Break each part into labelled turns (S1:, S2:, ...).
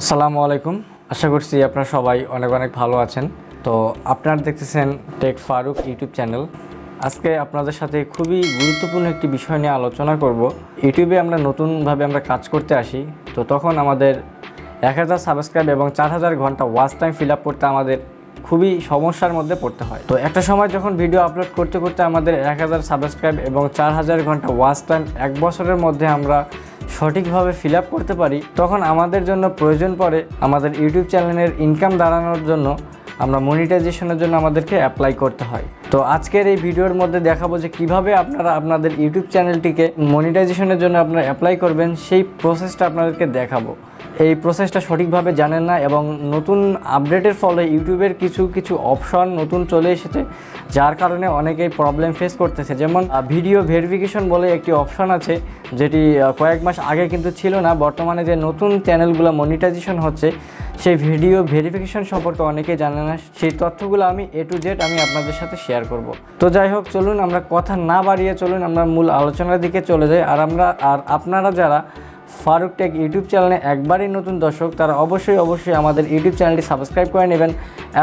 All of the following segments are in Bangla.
S1: আসসালামু আলাইকুম। আশা করছি আপনারা সবাই অনেক অনেক ভালো আছেন। তো আপনারা দেখতেছেন টেক ফারুক ইউটিউব চ্যানেল। আজকে আপনাদের সাথে খুবই গুরুত্বপূর্ণ একটি বিষয় নিয়ে আলোচনা করব। ইউটিউবে আমরা নতুনভাবে কাজ করতে আসি, তো তখন আমাদের 1000 সাবস্ক্রাইব এবং 4000 ঘন্টা ওয়াচ টাইম ফিল আপ করতে আমাদের খুবই সমস্যার মধ্যে পড়তে হয়। তো একটা সময় যখন ভিডিও আপলোড করতে করতে আমাদের 1000 সাবস্ক্রাইব এবং 4000 ঘন্টা ওয়াচ টাইম এক বছরের মধ্যে আমরা সঠিকভাবে ফিল আপ করতে পারি, তখন আমাদের জন্য প্রয়োজন পড়ে আমাদের ইউটিউব চ্যানেলের ইনকাম দাঁড়ানোর জন্য আমরা মনিটাইজেশনের জন্য আমাদেরকে অ্যাপ্লাই করতে হয়। তো আজকের এই ভিডিওর মধ্যে দেখাবো যে কিভাবে আপনারা আপনাদের ইউটিউব চ্যানেলটিকে মনিটাইজেশনের জন্য আপনারা অ্যাপ্লাই করবেন, সেই প্রসেসটা আপনাদেরকে দেখাবো। এই প্রসেসটা সঠিকভাবে জানেন না এবং নতুন আপডেটের ফলে ইউটিউবের কিছু অপশন নতুন চলে এসেছে, যার কারণে অনেকেই প্রবলেম ফেস করতেছে। যেমন ভিডিও ভেরিফিকেশন বলে একটি অপশন আছে, যেটি কয়েক মাস আগে কিন্তু ছিল না। বর্তমানে যে নতুন চ্যানেলগুলো মনিটাইজেশন হচ্ছে, সেই ভিডিও ভেরিফিকেশন সম্পর্কে অনেকেই জানে না। সেই তথ্যগুলো আমি A to Z আপনাদের সাথে শেয়ার করব। তো যাই হোক, চলুন আমরা কথা না বাড়িয়ে চলুন আমরা মূল আলোচনার দিকে চলে যাই। আর আপনারা যারা ফারুক টেক ইউটিউব চ্যানেলে একবারই নতুন দর্শক, তারা অবশ্যই আমাদের ইউটিউব চ্যানেলটি সাবস্ক্রাইব করে নেবেন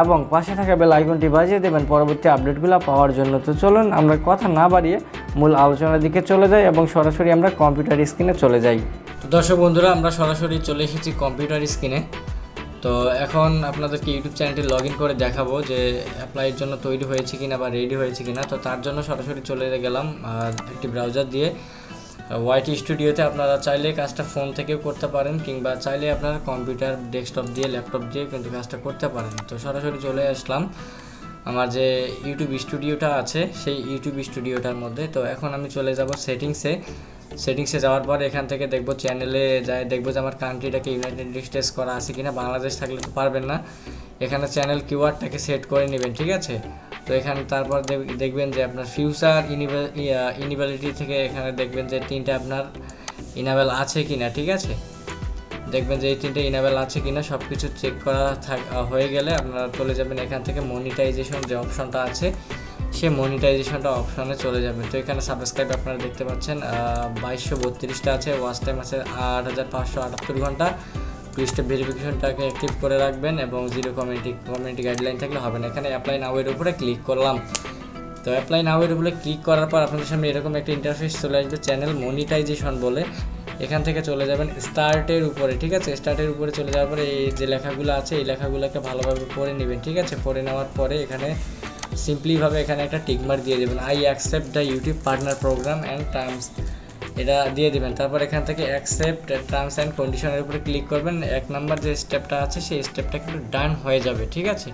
S1: এবং পাশে থাকা বেল আইকনটি বাজিয়ে দেবেন পরবর্তী আপডেটগুলো পাওয়ার জন্য। তো চলুন আমরা কথা না বাড়িয়ে মূল আলোচনার দিকে চলে যাই এবং সরাসরি আমরা কম্পিউটার স্ক্রিনে চলে যাই। তো দর্শক বন্ধুরা, আমরা সরাসরি চলে এসেছি কম্পিউটার স্ক্রিনে। তো এখন আপনাদেরকে ইউটিউব চ্যানেলটি লগ ইন করে দেখাবো যে অ্যাপ্লাইয়ের জন্য তৈরি হয়েছে কিনা বা রেডি হয়েছে কিনা। তো তার জন্য সরাসরি চলে গেলাম একটি ব্রাউজার দিয়ে ওয়াইটি স্টুডিওতে। আপনারা চাইলে কাজটা ফোন থেকেও করতে পারেন, কিংবা চাইলে আপনারা কম্পিউটার ডেস্কটপ দিয়ে ল্যাপটপ দিয়ে কিন্তু কাজটা করতে পারেন। তো সরাসরি চলে আসলাম আমার যে ইউটিউব স্টুডিওটা আছে সেই ইউটিউব স্টুডিওটার মধ্যে। তো এখন আমি চলে যাব সেটিংসে যাওয়ার পর এখান থেকে দেখব চ্যানেলে যাই, দেখব যে আমার কান্ট্রিটাকে ইউনাইটেড স্টেটস করা আছে কিনা। বাংলাদেশ থাকলে তো পারবেন না, এখানে চ্যানেল কিওয়ার্ডটাকে সেট করে নেবেন, ঠিক আছে। তো এখানে তারপর দেখবেন যে আপনার ফিউচার ইনেবিলিটি থেকে এখানে দেখবেন যে 3টা আপনার ইনেবল আছে কিনা, ঠিক আছে। দেখবেন যে এই 3টে ইনেবল আছে কিনা সব কিছু চেক করা হয়ে গেলে আপনারা চলে যাবেন এখান থেকে মনিটাইজেশন যে অপশনটা আছে সে মনিটাইজেশনটা অপশনে চলে যাবেন। তো এখানে সাবস্ক্রাইব আপনারা দেখতে পাচ্ছেন 2232টা আছে, ওয়াচ টাইম আছে 8578 ঘন্টা। 2 স্টেপ ভেরিফিকেশনটাকে অ্যাক্টিভ করে রাখবেন এবং 0 কমিউনিটি গাইডলাইন থাকলে হবে না। এখানে অ্যাপ্লাই নাও এর উপরে ক্লিক করলাম। তো অ্যাপ্লাই নাও এর উপরে ক্লিক করার পর আপনাদের সামনে এরকম একটা ইন্টারফেস চলে আসবে চ্যানেল মনিটাইজেশন বলে। এখান থেকে চলে যাবেন স্টার্টের উপরে, ঠিক আছে। স্টার্টের উপরে চলে যাওয়ার পরে এই যে লেখাগুলো আছে এই লেখাগুলোকে ভালোভাবে পড়ে নেবেন, ঠিক আছে। পড়ে নেওয়ার পরে এখানে সিম্পলিভাবে এখানে একটা টিকমার্ক দিয়ে দেবেন, I accept the YouTube partner program and terms, এটা দিয়ে দেবেন। তারপর এখান থেকে অ্যাকসেপ্ট টার্মস অ্যান্ড কন্ডিশনের উপরে ক্লিক করবেন। 1 নাম্বার যে স্টেপটা আছে সেই স্টেপটা কিন্তু ডান হয়ে যাবে, ঠিক আছে।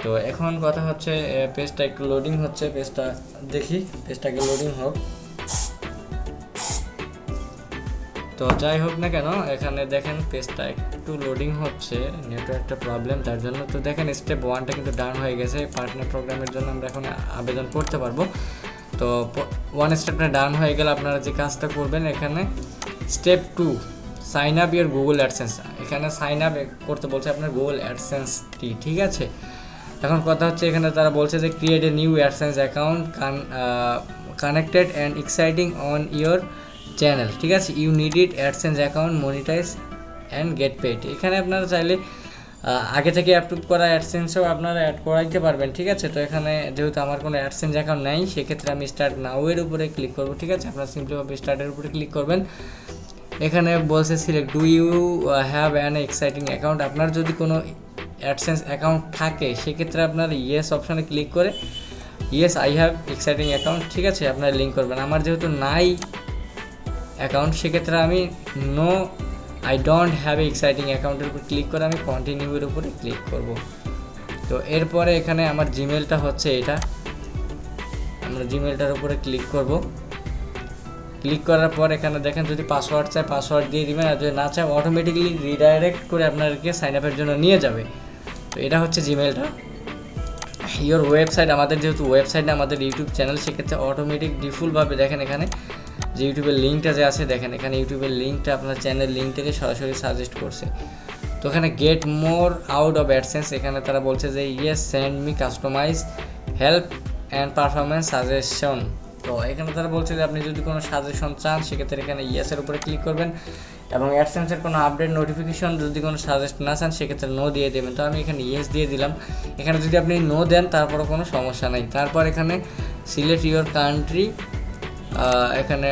S1: তো এখন কথা হচ্ছে পেজটা একটু লোডিং হচ্ছে, পেজটা দেখি, পেজটাকে লোডিং হোক। তো যাই হোক না কেন, এখানে দেখেন পেজটা একটু লোডিং হচ্ছে, নেটওয়ার্কটা প্রবলেম তার জন্য। তো দেখেন স্টেপ 1টা কিন্তু ডান হয়ে গেছে, পার্টনার প্রোগ্রামের জন্য আমরা এখন আবেদন করতে পারবো। তো 1 স্টেপটা ডান হয়ে গেলে আপনারা যে কাজটা করবেন, এখানে step 2 sign up your Google AdSense, এখানে সাইন আপ করতে বলছে আপনার গুগল অ্যাডসেন্সটি, ঠিক আছে। এখন কথা হচ্ছে এখানে তারা বলছে যে create a new AdSense account connected and existing on your channel, ঠিক আছে। You need it AdSense account monetize and get paid. এখানে আপনারা চাইলে আগে থেকে অ্যাপ্রুভ করা অ্যাডসেন্সও আপনারা অ্যাড করাইতে পারবেন, ঠিক আছে। তো এখানে যেহেতু আমার কোনো অ্যাডসেন্স অ্যাকাউন্ট নেই, সেক্ষেত্রে আমি স্টার্ট নাও এর উপরে ক্লিক করব, ঠিক আছে। আপনারা সিম্পলিভাবে স্টার্টের উপরে ক্লিক করবেন। এখানে বলছে select do you have an existing account, আপনার যদি কোনো অ্যাডসেন্স অ্যাকাউন্ট থাকে সেক্ষেত্রে আপনার ইয়েস অপশানে ক্লিক করে yes I have exciting account, ঠিক আছে, আপনারা লিঙ্ক করবেন। আমার যেহেতু নাই অ্যাকাউন্ট, সেক্ষেত্রে আমি no I don't have a existing অ্যাকাউন্টের উপর ক্লিক করে আমি কন্টিনিউয়ের উপরে ক্লিক করব। তো এরপরে এখানে আমার জিমেলটা হচ্ছে এটা, আমরা জিমেলটার উপরে ক্লিক করব। ক্লিক করার পর এখানে দেখেন যদি পাসওয়ার্ড চায় পাসওয়ার্ড দিয়ে দিবেন, আর যদি না চায় অটোমেটিক্যালি রিডাইরেক্ট করে আপনাদেরকে সাইন আপের জন্য নিয়ে যাবে। তো এটা হচ্ছে জিমেলটা। ইয়োর ওয়েবসাইট, আমাদের যেহেতু ওয়েবসাইট না আমাদের ইউটিউব চ্যানেল, সেক্ষেত্রে অটোমেটিক ডিফল্টভাবে দেখেন এখানে যে ইউটিউবের লিঙ্কটা যে আছে, দেখেন এখানে ইউটিউবের লিঙ্কটা আপনার চ্যানেল লিঙ্ক থেকে সরাসরি সাজেস্ট করছে। তো এখানে get more out of AdSense, এখানে তারা বলছে যে yes send me customize help and performance suggestion. তো এখানে তারা বলছে যে আপনি যদি কোনো সাজেশন চান সেক্ষেত্রে এখানে ইয়েসের উপরে ক্লিক করবেন এবং অ্যাডসেন্সের কোনো আপডেট নোটিফিকেশন যদি কোনো সাজেস্ট না চান সেক্ষেত্রে নো দিয়ে দেবেন। তো আমি এখানে ইয়েস দিয়ে দিলাম। এখানে যদি আপনি নো দেন তারপরও কোনো সমস্যা নেই। তারপর এখানে সিলেক্ট ইউর কান্ট্রি, এখানে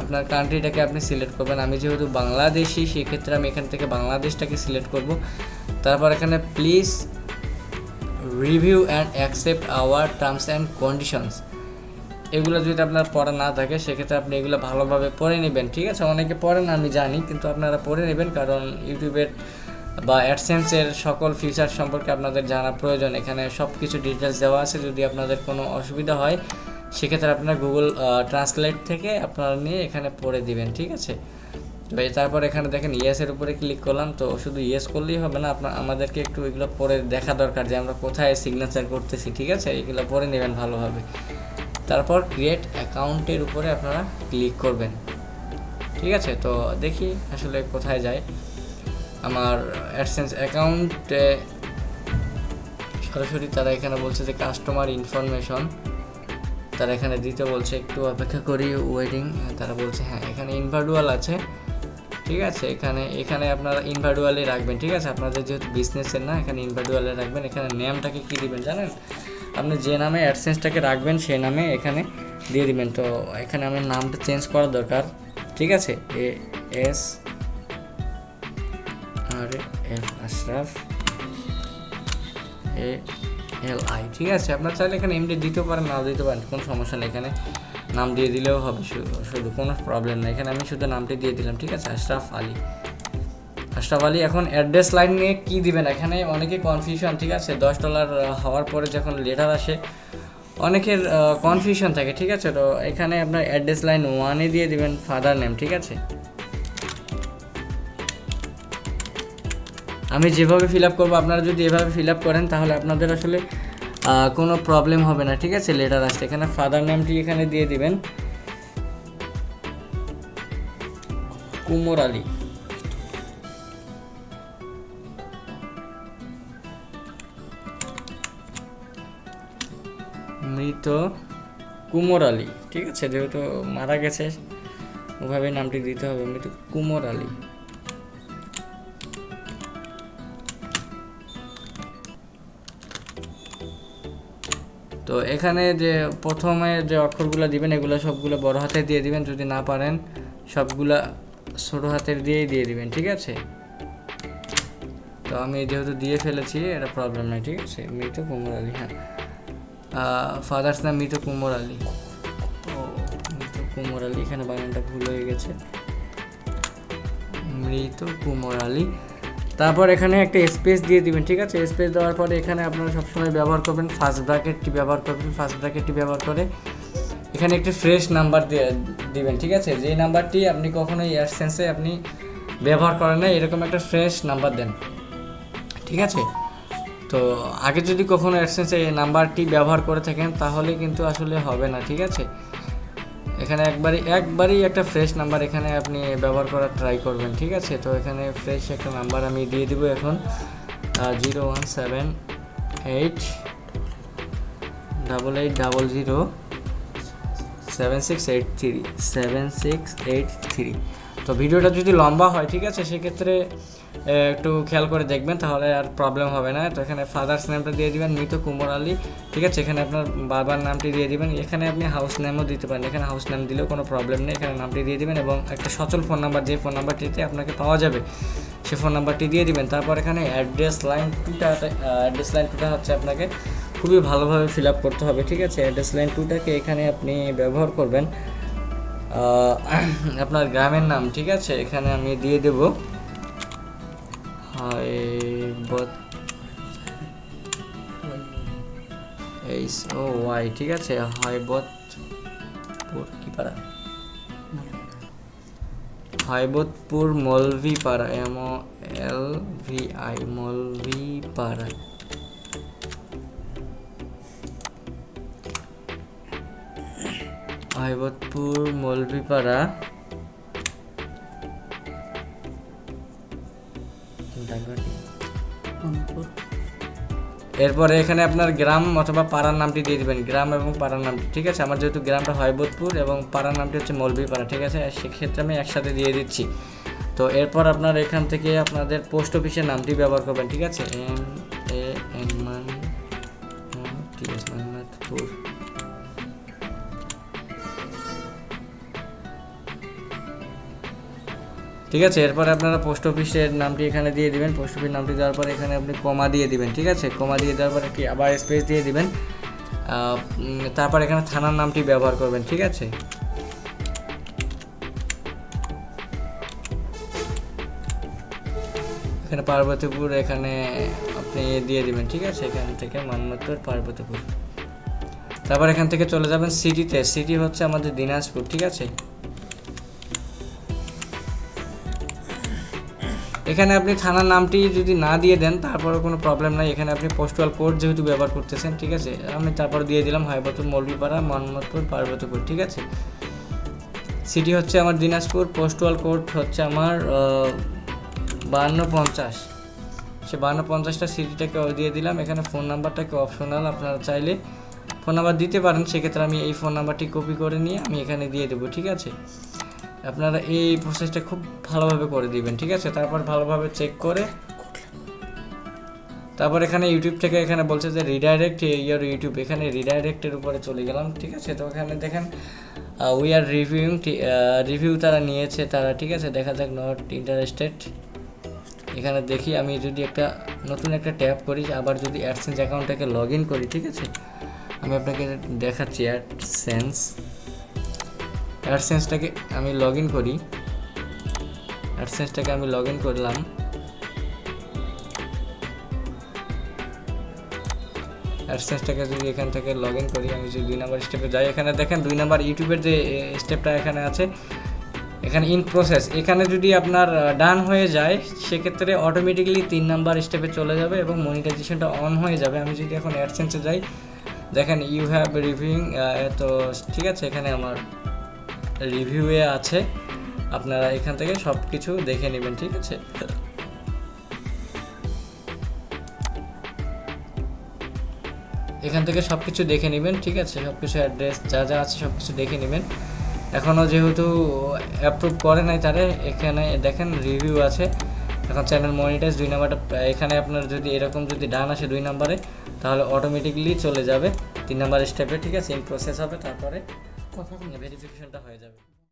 S1: আপনার কান্ট্রিটাকে আপনি সিলেক্ট করবেন। আমি যেহেতু বাংলাদেশি সেক্ষেত্রে আমি এখান থেকে বাংলাদেশটাকে সিলেক্ট করব। তারপর এখানে please review and accept our terms and conditions, এগুলো যদি আপনার পড়া না থাকে সেক্ষেত্রে আপনি এগুলো ভালোভাবে পড়ে নেবেন, ঠিক আছে। অনেকে পড়েন আমি জানি, কিন্তু আপনারা পড়ে নেবেন, কারণ ইউটিউবের বা অ্যাডসেন্সের সকল ফিচার সম্পর্কে আপনাদের জানা প্রয়োজন। এখানে সব কিছু ডিটেলস দেওয়া আছে। যদি আপনাদের কোনো অসুবিধা হয় সেক্ষেত্রে আপনারা গুগল ট্রান্সলেট থেকে আপনারা নিয়ে এখানে পড়ে দিবেন, ঠিক আছে। তো তারপর এখানে দেখেন ইয়েসের উপরে ক্লিক করলাম। তো শুধু ইয়েস করলেই হবে না, আমাদেরকে একটু এগুলো পড়ে দেখা দরকার যে আমরা কোথায় সিগনেচার করতেছি, ঠিক আছে। এগুলো পড়ে নেবেন ভালোভাবে। তারপর ক্রিয়েট অ্যাকাউন্টের উপরে আপনারা ক্লিক করবেন, ঠিক আছে। তো দেখি আসলে কোথায় যায় আমার অ্যাডসেন্স অ্যাকাউন্টে। সরাসরি তারা এখানে বলছে যে কাস্টমার ইনফরমেশন তারা এখানে দিতে বলছে, একটু অপেক্ষা করি, ওয়েটিং। তারা বলছে হ্যাঁ এখানে ইনভার্ডুয়াল আছে, ঠিক আছে। এখানে আপনারা ইনভার্ডুয়ালই রাখবেন, ঠিক আছে। আপনাদের যেহেতু বিজনেসের না, এখানে ইনভার্ডুয়ালে রাখবেন। এখানে নেমটাকে কী দিবেন জানেন, আপনি যে নামে অ্যাডসেন্সটাকে রাখবেন সেই নামে এখানে দিয়ে দিবেন। তো এখানে আমার নামটা চেঞ্জ করা দরকার, ঠিক আছে। ASRAF আশরাফ ALI, ঠিক আছে। আপনার চাইলে এখানে এমডি দিতে পারেন, নাও দিতে পারেন, কোনো সমস্যা নেই। এখানে নাম দিয়ে দিলেও হবে, শুধু কোনো প্রবলেম নেই। এখানে আমি শুধু নামটি দিয়ে দিলাম, ঠিক আছে, আশরাফ আলী। এখন অ্যাড্রেস লাইন নিয়ে কী দিবেন, এখানে অনেকে কনফিউশন, ঠিক আছে। $10 হওয়ার পরে যখন লেটার আসে অনেকের কনফিউশন থাকে, ঠিক আছে। তো এখানে আপনার অ্যাড্রেস লাইন 1-এ দিয়ে দিবেন ফাদার নেম, ঠিক আছে। আমি যেভাবে ফিল আপ করবো, আপনারা যদি এভাবে ফিল আপ করেন তাহলে আপনাদের আসলে কোনো প্রবলেম হবে না, ঠিক আছে। লেটার আসছে এখানে ফাদার নেমটি এখানে দিয়ে দিবেন কুমোর আলী, মৃত কুমোর আলী, ঠিক আছে। যেহেতু মারা গেছে ওভাবে নামটি দিতে হবে, মৃত কুমোর আলী। তো এখানে যে প্রথমে যে অক্ষরগুলো দিবেন এগুলো সবগুলো বড় হাতে দিয়ে দিবেন, যদি না পারেন সবগুলা ছোটো হাতের দিয়েই দিয়ে দিবেন, ঠিক আছে। তো আমি যেহেতু দিয়ে ফেলেছি এটা প্রবলেম নেই, ঠিক আছে। মৃত কুমোর আলী, হ্যাঁ ফাদার্স নাম মৃত কুমোর আলী। ও মৃত কুমোর আলী, এখানে বানানটা ভুল হয়ে গেছে, মৃত কুমোর আলী। তারপর এখানে একটা স্পেস দিয়ে দিবেন, ঠিক আছে। স্পেস দেওয়ার পরে এখানে আপনারা সবসময় ব্যবহার করবেন ফার্স্ট ব্র্যাকেটটি ব্যবহার করবেন। ফার্স্ট ব্র্যাকেটটি ব্যবহার করে এখানে একটি ফ্রেশ নাম্বার দিবেন, ঠিক আছে। যেই নাম্বারটি আপনি কখনোই অ্যাডসেন্সে আপনি ব্যবহার করেন না, এরকম একটা ফ্রেশ নাম্বার দেন, ঠিক আছে। তো আগে যদি কখনো অ্যাডসেন্সে এই নাম্বারটি ব্যবহার করে থাকেন তাহলে কিন্তু আসলে হবে না, ঠিক আছে। এখানে একবারই একটা ফ্রেশ নাম্বার এখানে আপনি ব্যবহার করার ট্রাই করবেন, ঠিক আছে। তো এখানে ফ্রেশ একটা নাম্বার আমি দিয়ে দিব এখন 01788007683 তো ভিডিওটা যদি লম্বা হয়, ঠিক আছে, সেক্ষেত্রে একটু খেয়াল করে দেখবেন, তাহলে আর প্রবলেম হবে না। তো এখানে ফাদার্স নেমটা দিয়ে দিবেন মৃত কুমোর আলী, ঠিক আছে। এখানে আপনার বাবার নামটি দিয়ে দিবেন। এখানে আপনি হাউস নেমও দিতে পারেন, এখানে হাউস নেম দিলেও কোনো প্রবলেম নেই। এখানে নামটি দিয়ে দিবেন এবং একটা সচল ফোন নাম্বার, যে ফোন নাম্বারটিতে আপনাকে পাওয়া যাবে সে ফোন নাম্বারটি দিয়ে দিবেন। তারপর এখানে অ্যাড্রেস লাইন টুটা হচ্ছে আপনাকে খুবই ভালোভাবে ফিল আপ করতে হবে, ঠিক আছে। অ্যাড্রেস লাইন টুটাকে এখানে আপনি ব্যবহার করবেন আপনার গ্রামের নাম, ঠিক আছে। এখানে আমি দিয়ে দেব ঠিক আছে, হাইবতপুর মৌলভীপাড়া, MOLVI মৌলভীপাড়া। হাইবতপুর মৌলভীপাড়া এরপরে এখানে আপনার গ্রাম অথবা পাড়ার নামটি দিয়ে দিবেন, গ্রাম এবং পাড়ার নামটি, ঠিক আছে। আমার যেহেতু গ্রামটা হাইবতপুর এবং পাড়ার নামটি হচ্ছে মৌলভীপাড়া, ঠিক আছে, সেক্ষেত্রে আমি একসাথে দিয়ে দিচ্ছি। তো এরপর আপনার এখান থেকে আপনাদের পোস্ট অফিসের নামটি ব্যবহার করবেন, ঠিক আছে। মান্নাতপুর, ঠিক আছে। এরপর আপনারা পোস্ট অফিসের নামটি এখানে দিয়ে দিবেন। পোস্ট অফিস নামটি দেওয়ার পর এখানে আপনি কমা দিয়ে দিবেন, ঠিক আছে। কমা দিয়ে দেওয়ার পর একটি আবার স্পেস দিয়ে দিবেন। তারপর এখানে থানার নামটি ব্যবহার করবেন, ঠিক আছে। এখানে পার্বতীপুর এখানে আপনি দিয়ে দিবেন, ঠিক আছে। এখান থেকে মান্নাতপুর পার্বতীপুর। তারপর এখান থেকে চলে যাবেন সিটিতে। সিটি হচ্ছে আমাদের দিনাজপুর, ঠিক আছে। এখানে আপনি থানার নামটি যদি না দিয়ে দেন তারপরে কোনো প্রবলেম নাই। এখানে আপনি পোস্টাল কোড যেহেতু ব্যবহার করতেছেন, ঠিক আছে, আমি তারপর দিয়ে দিলাম হাইবাতুল মৌলভীপাড়া মান্নাতপুর পার্বতীপুর, ঠিক আছে। সিটি হচ্ছে আমার দিনাজপুর, পোস্টাল কোড হচ্ছে আমার 5250। সে 5250টা সিটিটাকে দিয়ে দিলাম। এখানে ফোন নাম্বারটাকে অপশনাল, আপনারা চাইলে ফোন নাম্বার দিতে পারেন, সেক্ষেত্রে আমি এই ফোন নাম্বারটি কপি করে নিয়ে আমি এখানে দিয়ে দেবো, ঠিক আছে। আপনারা এই প্রসেসটা খুব ভালোভাবে করে দিবেন, ঠিক আছে। তারপর ভালোভাবে চেক করে তারপর এখানে ইউটিউব থেকে এখানে বলছে যে রিডাইরেক্ট ইয়ার ইউটিউব, এখানে রিডাইরেক্টের উপরে চলে গেলাম, ঠিক আছে। তো এখানে দেখেন উই আর রিভিউইং, রিভিউ তারা নিয়েছে তারা, ঠিক আছে। দেখা যাক নট ইন্টারেস্টেড। এখানে দেখি আমি যদি একটা নতুন একটা ট্যাব করি, আবার যদি অ্যাডসেন্স অ্যাকাউন্টটাকে লগ ইন করি, ঠিক আছে। আমি আপনাকে দেখাচ্ছি অ্যাডসেন্সটাকে আমি লগ ইন করি। অ্যাডসেন্সটাকে আমি লগ ইন করলাম। অ্যাডসেন্সটাকে যদি এখান থেকে লগ ইন করি, আমি যদি 2 নম্বর স্টেপে যাই, এখানে দেখেন 2 নম্বর ইউটিউবের যে স্টেপটা এখানে আছে, এখানে ইন প্রসেস, এখানে যদি আপনার ডান হয়ে যায় সেক্ষেত্রে অটোমেটিক্যালি 3 নম্বর স্টেপে চলে যাবে এবং মনিটাইজেশনটা অন হয়ে যাবে। আমি যদি এখন অ্যাডসেন্সে যাই, দেখেন ইউ হ্যাভ রিভিউইং, তো ঠিক আছে, এখানে আমার রিভিউয়ে আছে। আপনারা এখান থেকে সব কিছু দেখে নেবেন, ঠিক আছে। এখান থেকে সব কিছু দেখে নেবেন, ঠিক আছে। সব কিছু অ্যাড্রেস যা যা আছে সব কিছু দেখে নেবেন। এখনও যেহেতু অ্যাপ্রুভ করে নাই তারা, এখানে দেখেন রিভিউ আছে। এখন চ্যানেল মনিটাইজ 2 নাম্বারটা, এখানে আপনার যদি এরকম যদি ডান আসে 2 নাম্বারে, তাহলে অটোমেটিকলি চলে যাবে 3 নাম্বার স্টেপে, ঠিক আছে। ইন প্রসেস হবে, তারপরে ভেরিফিকেশনটা হয়ে যাবে।